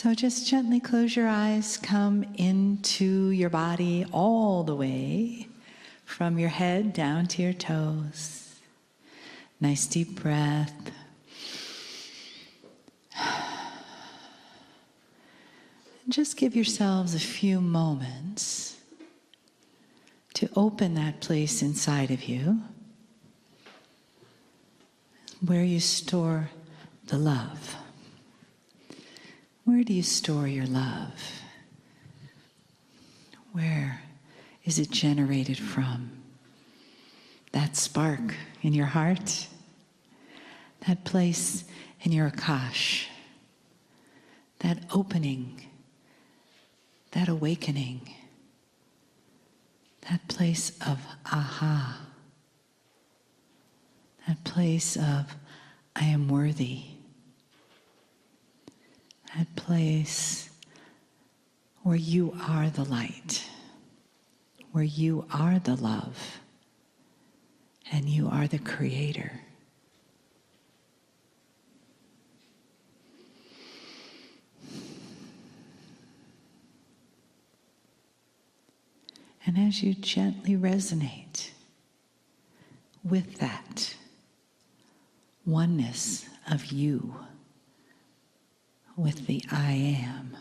So just gently close your eyes, come into your body all the way from your head down to your toes. Nice deep breath. And just give yourselves a few moments to open that place inside of you where you store the love. Where do you store your love? Where is it generated from? That spark in your heart? That place in your akash? That opening? That awakening? That place of aha? That place of I am worthy? That place where you are the light, where you are the love, and you are the creator. And as you gently resonate with that oneness of you, with the I am,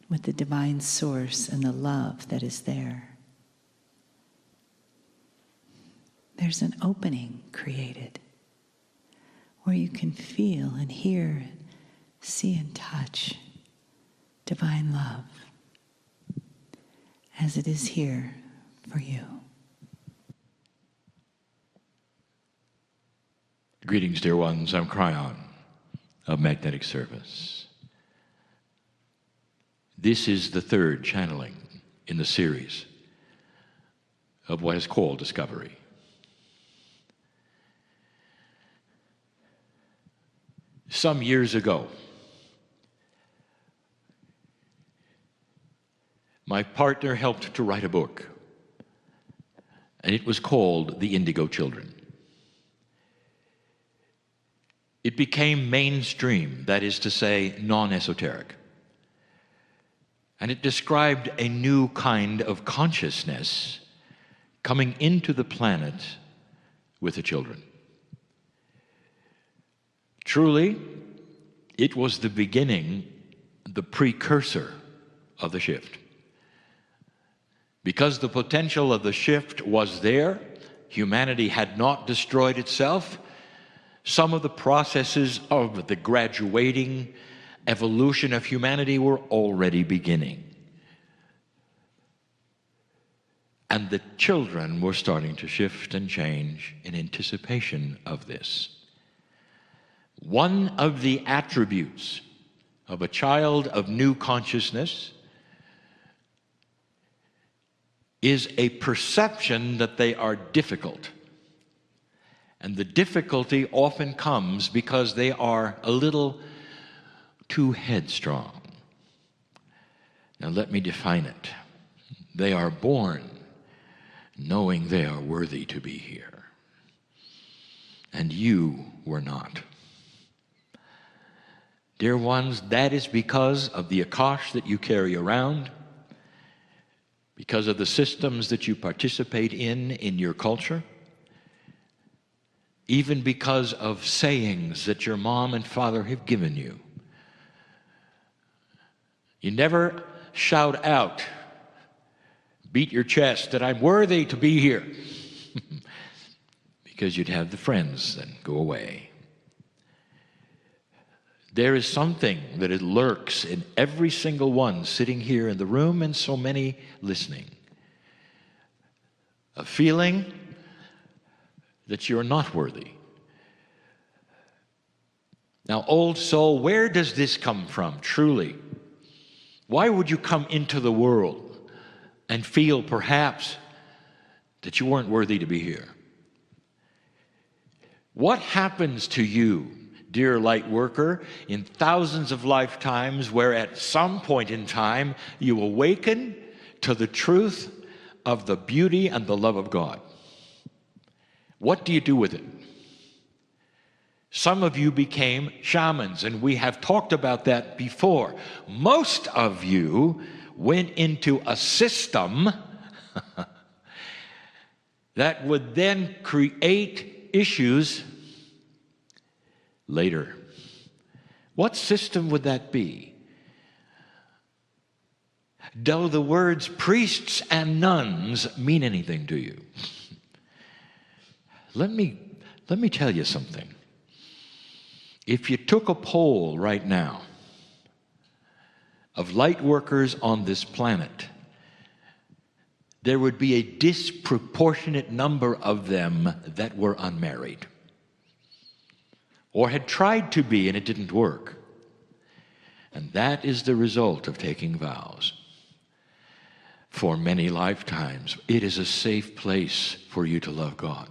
with the divine source and the love that is there, there's an opening created where you can feel and hear, see and touch divine love as it is here for you. Greetings, dear ones. I'm Kryon of Magnetic Service. This is the third channeling in the series of what is called Discovery. Some years ago, my partner helped to write a book, and it was called The Indigo Children. It became mainstream, that is to say, non-esoteric. And it described a new kind of consciousness coming into the planet with the children. Truly, it was the beginning, the precursor of the shift. Because the potential of the shift was there, humanity had not destroyed itself, some of the processes of the graduating evolution of humanity were already beginning. And the children were starting to shift and change in anticipation of this. One of the attributes of a child of new consciousness is a perception that they are difficult. And the difficulty often comes because they are a little too headstrong. Now let me define it. They are born knowing they are worthy to be here. And you were not. Dear ones, that is because of the akash that you carry around, because of the systems that you participate in your culture, even because of sayings that your mom and father have given you. You never shout out, beat your chest that I'm worthy to be here, because you'd have the friends then go away. There is something that it lurks in every single one sitting here in the room and so many listening. A feeling that you're not worthy. Now, old soul, where does this come from, truly? Why would you come into the world and feel perhaps that you weren't worthy to be here? What happens to you, dear light worker, in thousands of lifetimes where at some point in time you awaken to the truth of the beauty and the love of God? What do you do with it? Some of you became shamans, and we have talked about that before. Most of you went into a system that would then create issues later. What system would that be? Do the words priests and nuns mean anything to you? Let me tell you something. If you took a poll right now of light workers on this planet, there would be a disproportionate number of them that were unmarried or had tried to be and it didn't work. And that is the result of taking vows. For many lifetimes, it is a safe place for you to love God.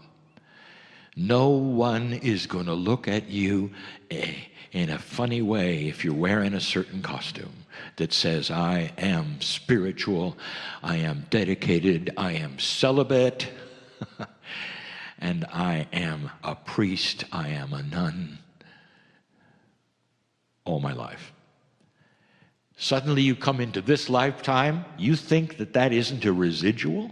No one is going to look at you in a funny way if you're wearing a certain costume that says, I am spiritual, I am dedicated, I am celibate, and I am a priest, I am a nun, all my life. Suddenly you come into this lifetime, you think that that isn't a residual?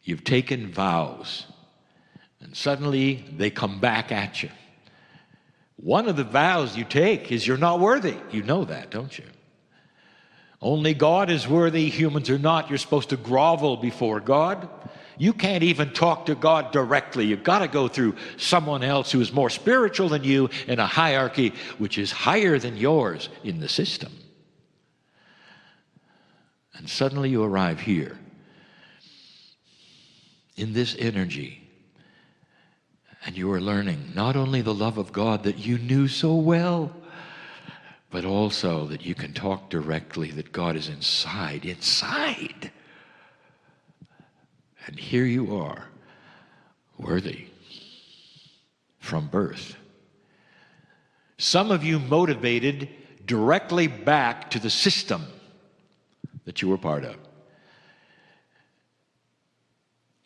You've taken vows, and suddenly they come back at you. One of the vows you take is you're not worthy. You know that, don't you? Only God is worthy, humans are not. You're supposed to grovel before God. You can't even talk to God directly. You've got to go through someone else who is more spiritual than you in a hierarchy which is higher than yours in the system. And suddenly you arrive here in this energy, and you are learning not only the love of God that you knew so well, but also that you can talk directly, that God is inside. And here you are, worthy from birth. Some of you motivated directly back to the system that you were part of.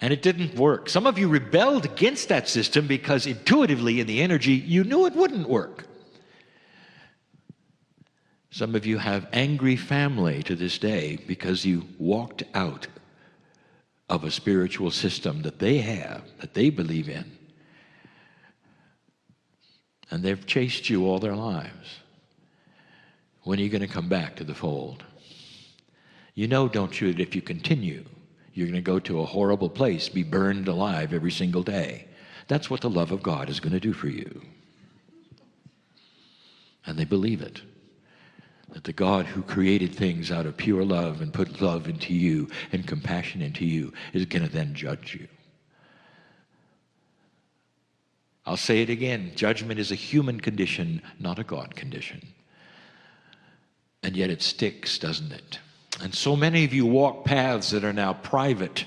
And it didn't work. Some of you rebelled against that system because intuitively in the energy you knew it wouldn't work. Some of you have angry family to this day because you walked out of a spiritual system that they have, that they believe in. And they've chased you all their lives. When are you going to come back to the fold? You know, don't you, that if you continue, you're going to go to a horrible place, be burned alive every single day. That's what the love of God is going to do for you. And they believe it. That the God who created things out of pure love and put love into you and compassion into you is going to then judge you. I'll say it again. Judgment is a human condition, not a God condition. And yet it sticks, doesn't it? And so many of you walk paths that are now private.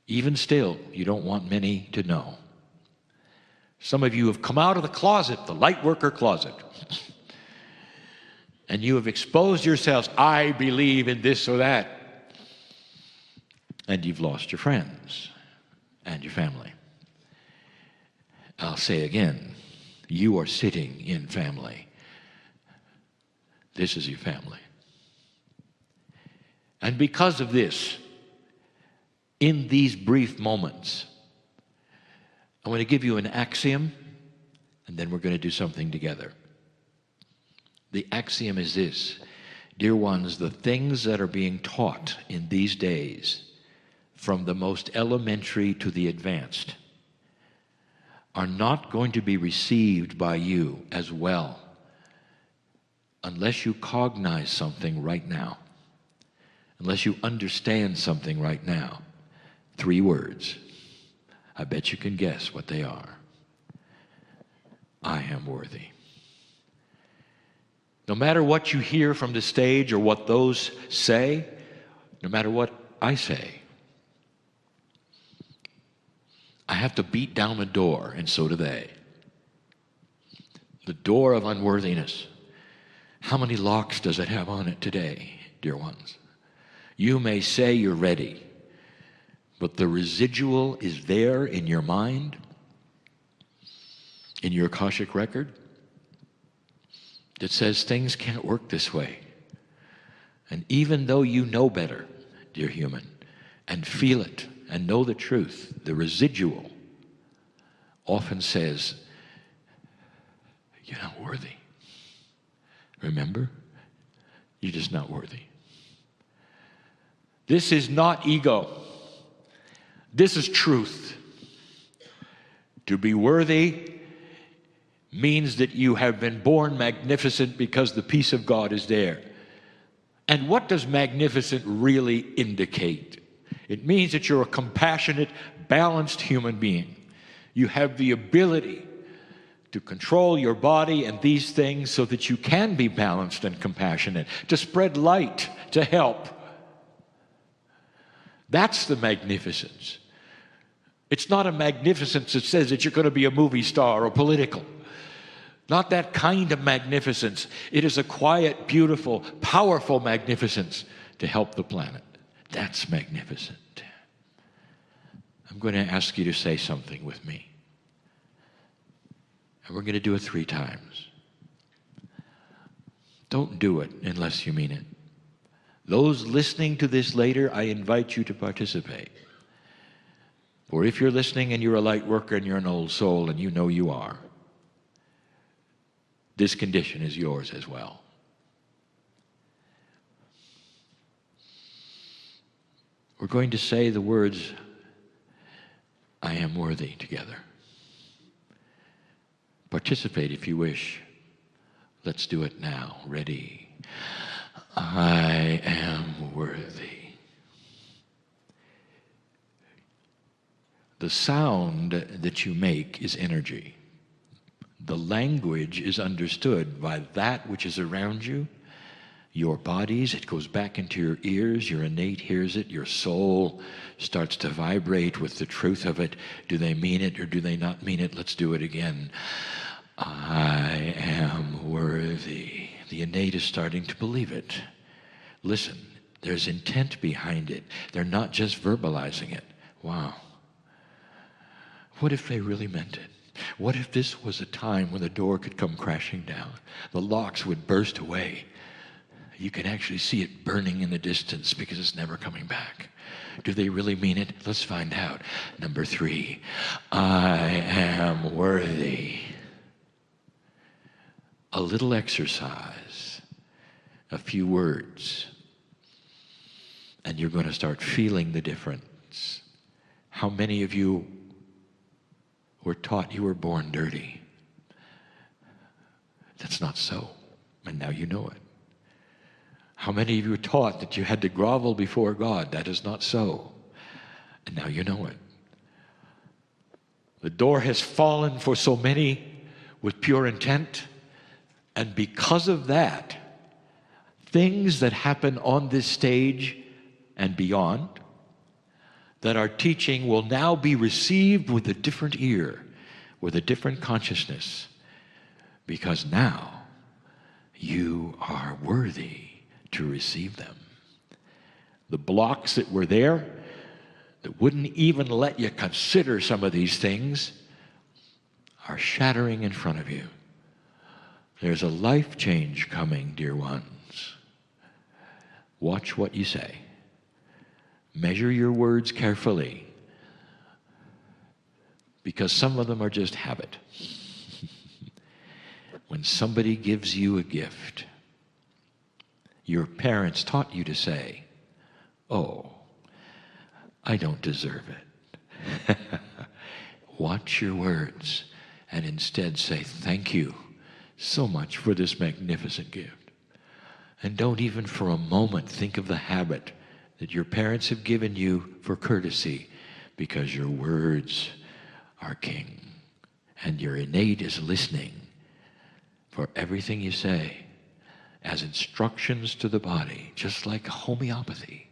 Even still, you don't want many to know. Some of you have come out of the closet, the light worker closet. And you have exposed yourselves, I believe in this or that. And you've lost your friends and your family. I'll say again, you are sitting in family. This is your family. And because of this, in these brief moments, I want to give you an axiom, and then we're going to do something together. The axiom is this: dear ones, the things that are being taught in these days, from the most elementary to the advanced, are not going to be received by you as well unless you cognize something right now, unless you understand something right now. 3 words. I bet you can guess what they are. I am worthy. No matter what you hear from the stage or what those say, no matter what I say, I have to beat down a door, and so do they. The door of unworthiness. How many locks does it have on it today, dear ones? You may say you're ready, but the residual is there in your mind. in your Akashic record that says things can't work this way. And even though you know better, dear human, and feel it and know the truth, the residual often says, you're not worthy. Remember? You're just not worthy. This is not ego. This is truth. To be worthy means that you have been born magnificent because the peace of God is there. And what does magnificent really indicate? It means that you're a compassionate, balanced human being. You have the ability to control your body and these things so that you can be balanced and compassionate, to spread light, to help. That's the magnificence. It's not a magnificence that says that you're going to be a movie star or political. Not that kind of magnificence. It is a quiet, beautiful, powerful magnificence to help the planet. That's magnificent. I'm going to ask you to say something with me. And we're going to do it 3 times. Don't do it unless you mean it. Those listening to this later, I invite you to participate. Or if you're listening and you're a light worker and you're an old soul and you know you are, this condition is yours as well. We're going to say the words, I am worthy, together. Participate if you wish. Let's do it now. Ready? I am worthy. The sound that you make is energy. The language is understood by that which is around you, your bodies. It goes back into your ears. Your innate hears it. Your soul starts to vibrate with the truth of it. Do they mean it or do they not mean it? Let's do it again. I am worthy. The innate is starting to believe it. Listen, there's intent behind it. They're not just verbalizing it. Wow. What if they really meant it? What if this was a time when the door could come crashing down? The locks would burst away. You can actually see it burning in the distance because it's never coming back. Do they really mean it? Let's find out. Number 3, I am worthy. A little exercise, a few words, and you're going to start feeling the difference. How many of you were taught you were born dirty? That's not so, and now you know it. How many of you were taught that you had to grovel before God? That is not so, and now you know it. The door has fallen for so many with pure intent, and because of that, things that happen on this stage and beyond that our teaching will now be received with a different ear, with a different consciousness, because now you are worthy to receive them. The blocks that were there that wouldn't even let you consider some of these things are shattering in front of you. There's a life change coming, dear ones. Watch what you say. Measure your words carefully, because some of them are just habit. When somebody gives you a gift, your parents taught you to say, oh, I don't deserve it. Watch your words and instead say, thank you so much for this magnificent gift. And don't even for a moment think of the habit that your parents have given you for courtesy, because your words are king and your innate is listening for everything you say as instructions to the body, just like homeopathy.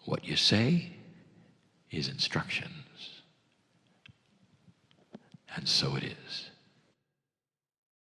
What you say is instructions, and so it is.